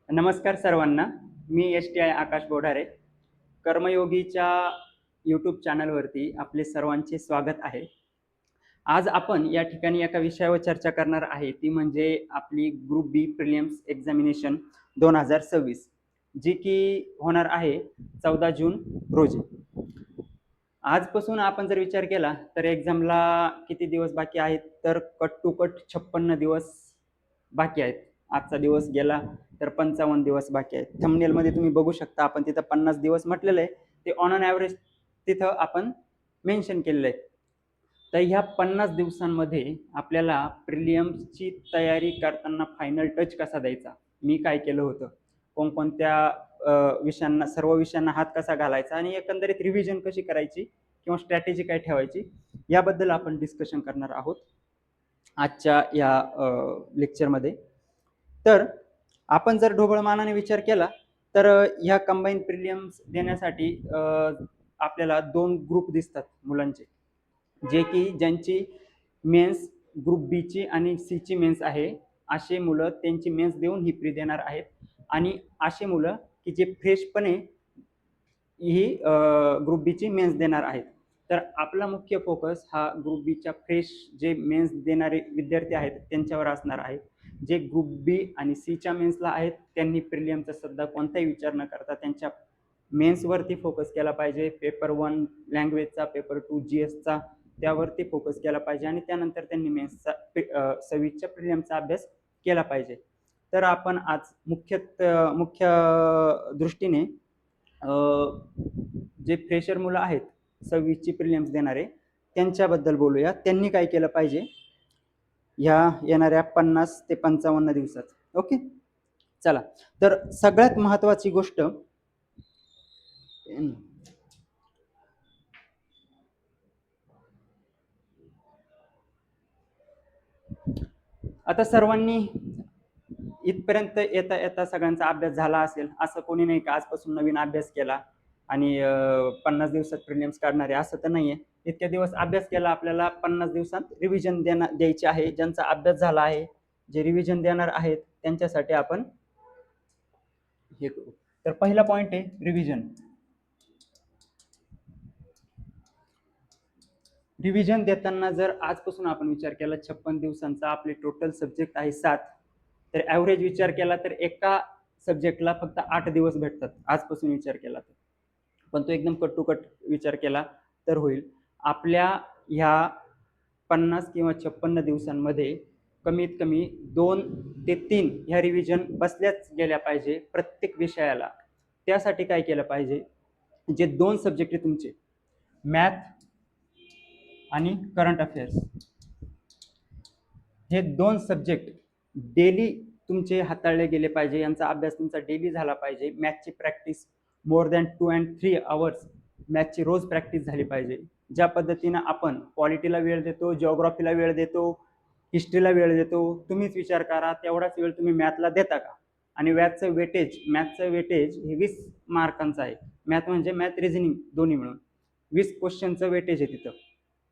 नमस्कार सर्वांना. मी एस.टी.आय. आकाश बोढारे. कर्मयोगीच्या यूट्यूब चॅनलवरती आपले सर्वांचे स्वागत आहे. आज आपण या ठिकाणी एका विषयावर चर्चा करणार आहे, ती म्हणजे आपली ग्रुप बी प्रिलिम्स एक्झामिनेशन 2026, जी की होणार आहे 14 जून रोजी. आजपासून आपण जर विचार केला तर एक्झामला किती दिवस बाकी आहेत, तर कट टू कट 56 दिवस बाकी आहेत. आजचा दिवस गेला तर 55 दिवस बाकी आहेत. थंबनेलमध्ये तुम्ही बघू शकता, आपण तिथं 50 दिवस म्हटलेलं आहे, ते ऑन अन ॲव्हरेज तिथं आपण मेन्शन केलेलं आहे. तर ह्या 50 दिवसांमध्ये आपल्याला प्रिलियम्सची तयारी करताना फायनल टच कसा द्यायचा, मी काय केलं होतं, कोणकोणत्या विषयांना, सर्व विषयांना हात कसा घालायचा आणि एकंदरीत रिव्हिजन कशी करायची किंवा स्ट्रॅटेजी काय ठेवायची, याबद्दल आपण डिस्कशन करणार आहोत आजच्या या लेक्चरमध्ये. तर आपण जर ढोबळमानाने विचार केला तर ह्या कंबाईन प्रिलियम्स देण्यासाठी आपल्याला 2 ग्रुप दिसतात मुलांचे, जे की ज्यांची मेन्स ग्रुप बीची आणि सीची मेन्स आहे, असे मुलं त्यांची मेन्स देऊन ही प्री देणार आहेत. आणि असे मुलं की जे फ्रेशपणे ही ग्रुप बीची मेन्स देणार आहेत. तर आपला मुख्य फोकस हा ग्रुप बीच्या फ्रेश जे मेन्स देणारे विद्यार्थी आहेत त्यांच्यावर असणार आहे. जे ग्रुप बी आणि सीच्या मेन्सला आहेत त्यांनी प्रिलियमचा सध्या कोणताही विचार न करता त्यांच्या मेन्सवरती फोकस केला पाहिजे. पेपर 1 लँग्वेजचा, पेपर 2 GSचा, त्यावरती फोकस केला पाहिजे आणि त्यानंतर त्यांनी मेन्सचा 26च्या प्रिलियमचा अभ्यास केला पाहिजे. तर आपण आज मुख्य दृष्टीने जे फ्रेशर मुलं आहेत 26ची प्रिलियम्स देणारे त्यांच्याबद्दल बोलूया. त्यांनी काय केलं पाहिजे ह्या येणाऱ्या 50 ते 55 दिवसात. ओके, चला. तर सगळ्यात महत्वाची गोष्ट, आता सर्वांनी इथपर्यंत येता येता सगळ्यांचा अभ्यास झाला असेल, असं कोणी नाही का आजपासून नवीन अभ्यास केला आणि 50 दिवसात प्रिलिम्स काढणारे, असं तर नाहीये. इतक्या दिवस अभ्यास केला, आपल्याला 50 दिवसात रिव्हिजन द्यायची आहे. ज्यांचा अभ्यास झाला आहे, जे रिव्हिजन देणार आहेत, त्यांच्यासाठी आपण हे करू. तर पहिला पॉइंट आहे रिव्हिजन. रिव्हिजन देताना जर आजपासून आपण विचार केला, 56 दिवसांचा आपले टोटल सब्जेक्ट आहे 7, तर ॲव्हरेज विचार केला तर एका सब्जेक्टला फक्त 8 दिवस भेटतात आजपासून विचार केला तर. पण तो एकदम कट टू कट विचार केला तर होईल. आपल्या ह्या 50 किंवा 56 दिवसांमध्ये कमीत कमी 2 ते 3 ह्या रिव्हिजन बसल्याच गेल्या पाहिजे प्रत्येक विषयाला. त्यासाठी काय केलं पाहिजे, जे 2 सब्जेक्ट आहे तुमचे, मॅथ आणि करंट अफेअर्स, हे 2 सब्जेक्ट डेली तुमचे हाताळले गेले पाहिजे. यांचा अभ्यास तुमचा डेली झाला पाहिजे. मॅथची practice more than 2 and 3 hours मॅथची रोज प्रॅक्टिस झाली पाहिजे. ज्या पद्धतीनं आपण पॉलिटीला वेळ देतो, जिओग्राफीला वेळ देतो, हिस्ट्रीला वेळ देतो, तुम्हीच विचार करा तेवढाच वेळ तुम्ही मॅथला देता का? आणि मॅथचं वेटेज हे 20 मार्कांचं आहे. मॅथ म्हणजे मॅथ रिझनिंग दोन्ही मिळून 20 क्वेश्चनचं वेटेज आहे तिथं.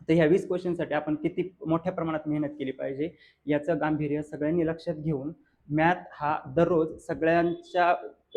तर ह्या 20 क्वेश्चनसाठी आपण किती मोठ्या प्रमाणात मेहनत केली पाहिजे याचं गांभीर्य सगळ्यांनी लक्षात घेऊन मॅथ हा दररोज सगळ्यांच्या,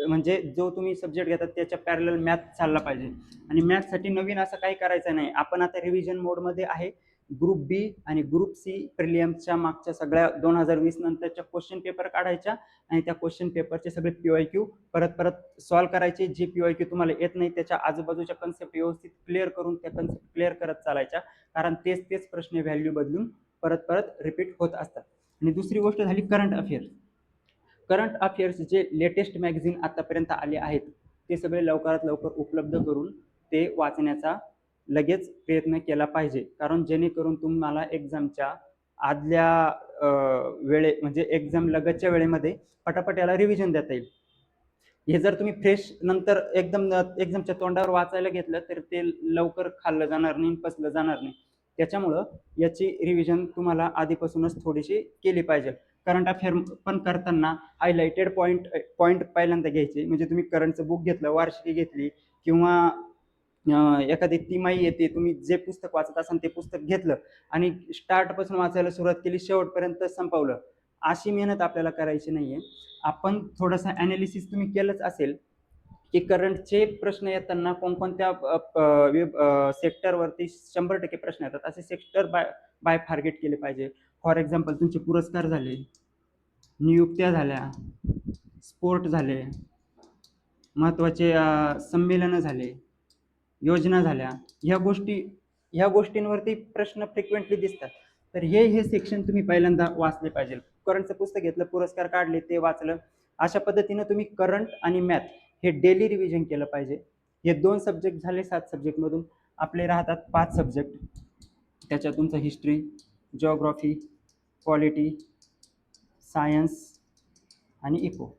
म्हणजे जो तुम्ही सब्जेक्ट घेतात त्याच्या पॅरलल मॅथ चालला पाहिजे. आणि मॅथसाठी नवीन असं काही करायचं नाही. आपण आता रिव्हिजन मोडमध्ये आहे. ग्रुप बी आणि ग्रुप सी प्रिलियम्सच्या मागच्या सगळ्या 2020 नंतरच्या क्वेश्चन पेपर काढायच्या आणि त्या क्वेश्चन पेपरचे सगळे PYQ परत परत सॉल्व्ह करायचे. जे PYQ तुम्हाला येत नाही त्याच्या आजूबाजूच्या कन्सेप्ट व्यवस्थित क्लिअर करून त्या कन्सेप्ट क्लिअर करत चालायच्या, कारण तेच प्रश्न व्हॅल्यू बदलून परत परत रिपीट होत असतात. आणि दुसरी गोष्ट झाली करंट अफेअर्स. करंट अफेअर्स जे लेटेस्ट मॅगझिन आतापर्यंत आले आहेत ते सगळे लवकरात लवकर उपलब्ध करून ते वाचण्याचा लगेच प्रयत्न केला पाहिजे, कारण जेणेकरून तुम्हाला एक्झामच्या आदल्या म्हणजे एक्झाम लगतच्या वेळेमध्ये पटापट याला रिव्हिजन देता येईल. हे जर तुम्ही फ्रेश नंतर एकदम एक्झामच्या तोंडावर वाचायला घेतलं तर ते लवकर खाल्लं जाणार नाही, पचलं जाणार नाही. त्याच्यामुळं याची रिव्हिजन तुम्हाला आधीपासूनच थोडीशी केली पाहिजे. करंट अफेअर पण करताना हायलाइटेड पॉईंट पहिल्यांदा घ्यायचे. म्हणजे तुम्ही करंटचं बुक घेतलं, वार्षिकी घेतली किंवा एखादी तिमाही येते, तुम्ही जे पुस्तक वाचत असाल ते पुस्तक घेतलं आणि स्टार्टपासून वाचायला सुरुवात केली, शेवटपर्यंत संपवलं. अशी मेहनत आपल्याला करायची नाही आहे. आपण थोडंसं ॲनालिसिस तुम्ही केलंच असेल की करंटचे प्रश्न येताना कोणकोणत्या सेक्टरवरती 100% प्रश्न येतात, असे सेक्टर बाय फार्गेट केले पाहिजे. फॉर एक्झाम्पल तुमचे पुरस्कार झाले, नियुक्त्या झाल्या, स्पोर्ट झाले, महत्त्वाचे संमेलनं झाले, योजना झाल्या, ह्या गोष्टींवरती प्रश्न फ्रिक्वेंटली दिसतात. तर हे सेक्शन तुम्ही पहिल्यांदा वाचले पाहिजे. करंटचं पुस्तक घेतलं, पुरस्कार काढले, ते वाचलं. अशा पद्धतीनं तुम्ही करंट आणि मॅथ हे डेली रिव्हिजन केलं पाहिजे. हे 2 सब्जेक्ट झाले 7 सब्जेक्टमधून. आपले राहतात 5 सब्जेक्ट. त्याच्यात तुमचं हिस्ट्री, जिओग्राफी, पॉलिटी, सायन्स आणि इको.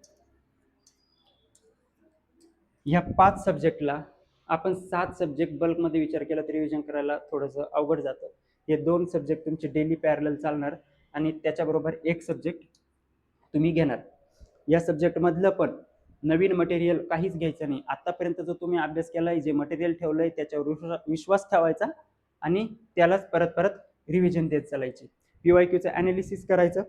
ह्या 5 सब्जेक्टला आपण 7 सब्जेक्ट बल्कमध्ये विचार केला तर रिव्हिजन करायला थोडंसं अवघड जातं. हे 2 सब्जेक्ट तुमचे डेली पॅरलल चालणार आणि त्याच्याबरोबर 1 सब्जेक्ट तुम्ही घेणार. या सब्जेक्टमधलं पण नवीन मटेरियल काहीच घ्यायचं नाही. आतापर्यंत जो तुम्ही अभ्यास केलाय, जे मटेरियल ठेवलंय त्याच्यावर विश्वास ठेवायचा आणि त्यालाच परत परत रिव्हिजन देत चालायचे. PYQचं ॲनालिसिस करायचं.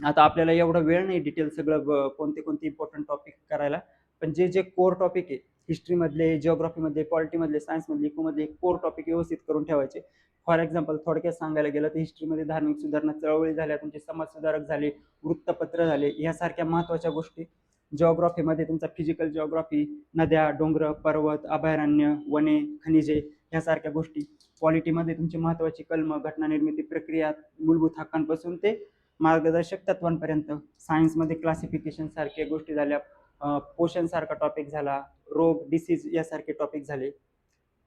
आता आपल्याला एवढा वेळ नाही डिटेल सगळं कोणते इम्पॉर्टंट टॉपिक करायला, पण जे कोर टॉपिक आहे हिस्ट्रीमधले, जिओग्राफीमधले, पॉलिटीमधले, सायन्समधले, इकोमधले कोर टॉपिक व्यवस्थित करून ठेवायचे. फॉर एक्झाम्पल थोडक्यात सांगायला गेलं तर हिस्ट्रीमध्ये धार्मिक सुधारणा चळवळी झाल्या, तुमचे समाजसुधारक झाले, वृत्तपत्र झाले, यासारख्या महत्त्वाच्या गोष्टी. जिओग्राफीमध्ये तुमचा फिजिकल जिओग्राफी, नद्या, डोंगर, पर्वत, अभयारण्य, वने, खनिजे ह्यासारख्या गोष्टी. पॉलिटीमध्ये तुमची महत्त्वाची कलम, घटना निर्मिती प्रक्रिया, मूलभूत हक्कांपासून ते मार्गदर्शक तत्वांपर्यंत. सायन्समध्ये क्लासिफिकेशन सारख्या गोष्टी झाल्या, पोषण सारखा टॉपिक झाला, रोग, डिसीज यासारखे टॉपिक झाले.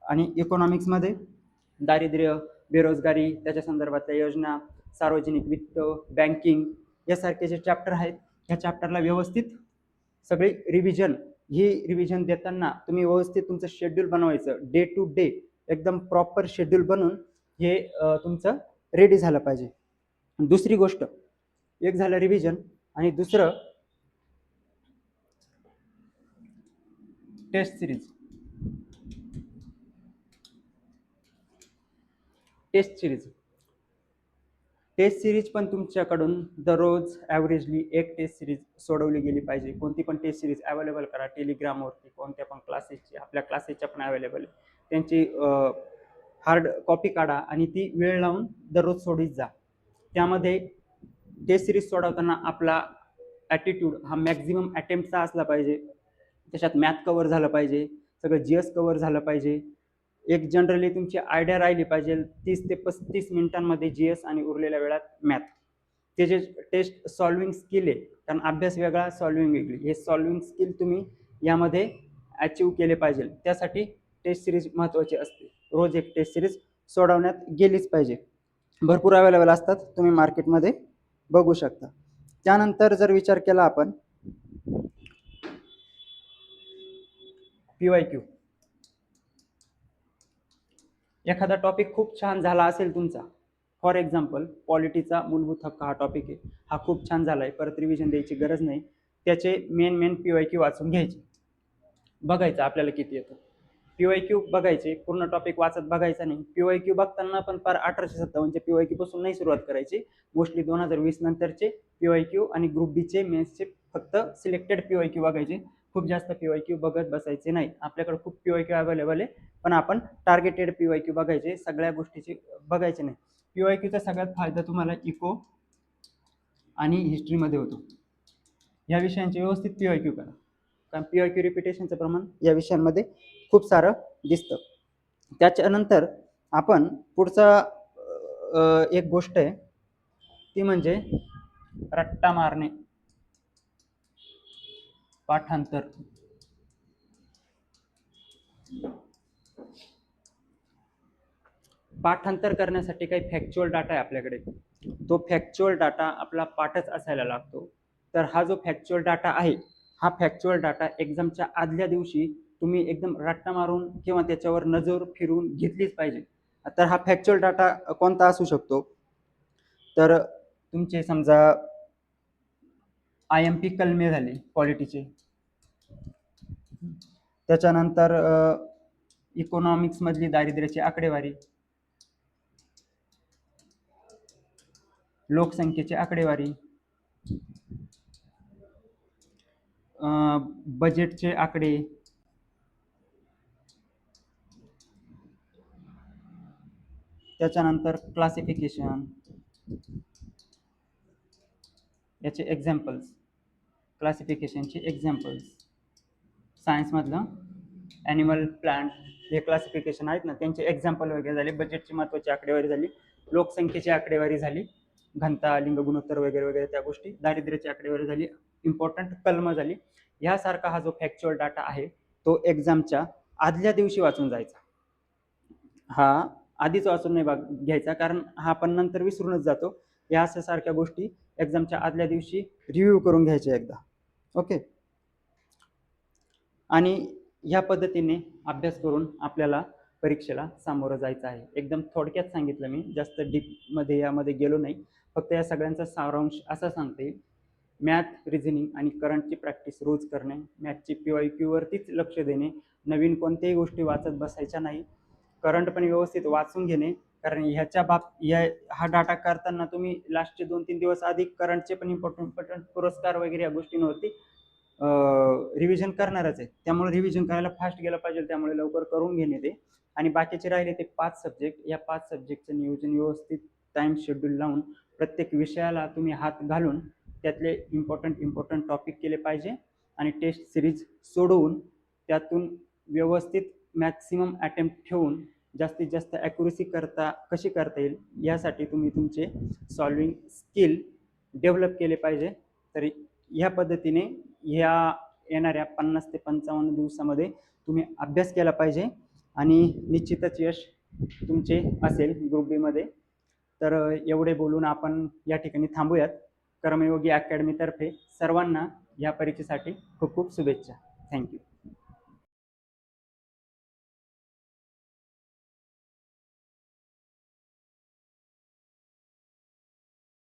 आणि इकॉनॉमिक्समध्ये दारिद्र्य, बेरोजगारी, त्याच्या संदर्भातल्या योजना, सार्वजनिक वित्त, बँकिंग यासारखे जे चॅप्टर आहेत, ह्या चॅप्टरला व्यवस्थित सगळी रिव्हिजन देताना तुम्ही व्यवस्थित तुमचं शेड्यूल बनवायचं. डे टू डे एकदम प्रॉपर शेड्यूल बनवून हे तुमचं रेडी झालं पाहिजे. दुसरी गोष्ट, एक झालं रिव्हिजन आणि दुसरं टेस्ट सिरीज. टेस्ट सिरीज पण तुमच्याकडून दररोज ॲव्हरेजली 1 टेस्ट सिरीज सोडवली गेली पाहिजे. कोणती पण टेस्ट सिरीज अवेलेबल करा टेलिग्रामवरती, कोणत्या पण क्लासेसची, आपल्या क्लासेसच्या पण अवेलेबल आहे. त्यांची हार्ड कॉपी काढा आणि ती वेळ लावून दररोज सोडीत जा. त्यामध्ये टेस्ट सिरीज सोडवताना आपला ॲटिट्यूड हा मॅक्झिमम अटेम्प्टचा असला पाहिजे. त्याच्यात मॅथ कव्हर झालं पाहिजे, सगळं GS कव्हर झालं पाहिजे. एक जनरली तुमची आयडिया राहिली पाहिजे 30 ते 35 मिनिटांमध्ये GS आणि उरलेल्या वेळात मॅथ. ते जे टेस्ट सॉल्विंग स्किल आहे, कारण अभ्यास वेगळा, सॉल्विंग वेगळी, हे सॉल्विंग स्किल तुम्ही यामध्ये अचीव केले पाहिजे. त्यासाठी टेस्ट सिरीज महत्त्वाची असते. रोज एक टेस्ट सिरीज सोडवण्यात गेलीच पाहिजे. भरपूर अवेलेबल असतात, तुम्ही मार्केटमध्ये बघू शकता. त्यानंतर जर विचार केला आपण PYQ, एखादा टॉपिक खूप छान झाला असेल तुमचा, फॉर एक्झाम्पल पॉलिटीचा मूलभूत हक्क हा टॉपिक आहे, हा खूप छान झाला आहे, परत रिव्हिजन द्यायची गरज नाही. त्याचे मेन PYQ वाचून घ्यायचे, बघायचं आपल्याला किती येतं. PYQ बघायचे, पूर्ण टॉपिक वाचत बघायचा नाही. PYQ बघताना पण फार 1857चे PYQ पासून नाही सुरुवात करायची. मोस्टली 2020 नंतरचे PYQ आणि ग्रुप बीचे मेन्सचे फक्त सिलेक्टेड PYQ बघायचे. खूप जास्त PYQ बघत बसायचे नाही. आपल्याकडे खूप PYQ अवेलेबल आहे, पण आपण टार्गेटेड PYQ बघायचे, सगळ्या गोष्टीची बघायचे नाही. PYQचा सगळ्यात फायदा तुम्हाला इको आणि हिस्ट्रीमध्ये होतो. या विषयांचे व्यवस्थित PYQ करा, कारण PYQ रिपिटेशनचं प्रमाण या विषयांमध्ये खूप सारं दिसतं. त्याच्यानंतर आपण पुढचा एक गोष्ट आहे ती म्हणजे रट्टा मारणे, पाठांतर. पाठांतर करण्यासाठी काही फॅक्च्युअल डाटा आहे आपल्याकडे, तो फॅक्च्युअल डाटा आपला पाठच असायला लागतो. तर हा जो फॅक्च्युअल डाटा आहे, हा फॅक्च्युअल डाटा एक्झामच्या आदल्या दिवशी तुम्ही एकदम रट्टा मारून किंवा त्याच्यावर नजर फिरून घेतलीच पाहिजे. तर हा फॅक्च्युअल डाटा कोणता असू शकतो, तर तुमचे समजा IMP कलमे झाले पॉलिटीचे, त्याच्यानंतर इकॉनॉमिक्समधली दारिद्र्याची आकडेवारी, लोकसंख्येची आकडेवारी, बजेटचे आकडे, त्याच्यानंतर क्लासिफिकेशन, याचे एक्झाम्पल्स, क्लासिफिकेशनचे एक्झाम्पल्स, सायन्समधलं ॲनिमल, प्लांट हे क्लासिफिकेशन आहेत ना, त्यांचे एक्झाम्पल वगैरे झाले. बजेटची महत्त्वाची आकडेवारी झाली, लोकसंख्येची आकडेवारी झाली, घनता, लिंग गुणोत्तर वगैरे वगैरे त्या गोष्टी, दारिद्र्याची आकडेवारी झाली, इम्पॉर्टंट कलम झाली. ह्यासारखा हा जो फॅक्च्युअल डाटा आहे तो एक्झामच्या आदल्या दिवशी वाचून जायचा. हा आधीच वाचून नाही घ्यायचा, कारण हा आपण नंतर विसरूनच जातो. या अशा सारख्या गोष्टी एक्झामच्या आदल्या दिवशी रिव्ह्यू करून घ्यायच्या एकदा. ओके. आणि ह्या पद्धतीने अभ्यास करून आपल्याला परीक्षेला सामोरं जायचं आहे. एकदम थोडक्यात सांगितलं मी, जास्त डीपमध्ये यामध्ये गेलो नाही. फक्त या सगळ्यांचा सारांश असा सांगते, मॅथ, रिझनिंग आणि करंटची प्रॅक्टिस रोज करणे, मॅथची PYQ वरतीच लक्ष देणे, नवीन कोणत्याही गोष्टी वाचत बसायच्या नाही, करंट पण व्यवस्थित वाचून घेणे, कारण ह्याच्या हा डाटा करताना तुम्ही लास्टचे 2-3 दिवस आधी करंटचे पण इम्पॉर्टंट पुरस्कार वगैरे या गोष्टींवरती रिव्हिजन करणारच आहे. त्यामुळे रिव्हिजन करायला फास्ट गेलं पाहिजे, त्यामुळे लवकर करून घेणे ते. आणि बाकीचे राहिले ते 5 सब्जेक्ट, या 5 सब्जेक्टचं नियोजन व्यवस्थित टाइम शेड्यूल लावून प्रत्येक विषयाला तुम्ही हात घालून त्यातले इम्पॉर्टंट टॉपिक केले पाहिजे आणि टेस्ट सिरीज सोडवून त्यातून व्यवस्थित मॅक्सिमम अटेम्प्ट ठेवून जास्तीत जास्त ॲक्युरेसी कशी करता येईल यासाठी तुम्ही तुमचे सॉल्विंग स्किल डेव्हलप केले पाहिजे. तरी ह्या पद्धतीने ह्या येणाऱ्या 50 ते 55 दिवसामध्ये तुम्ही अभ्यास केला पाहिजे आणि निश्चितच यश तुमचे असेल ग्रुप बीमध्ये. तर एवढे बोलून आपण या ठिकाणी थांबूयात. कर्मयोगी अकॅडमीतर्फे सर्वांना या परीक्षेसाठी खूप खूप शुभेच्छा. थँक्यू.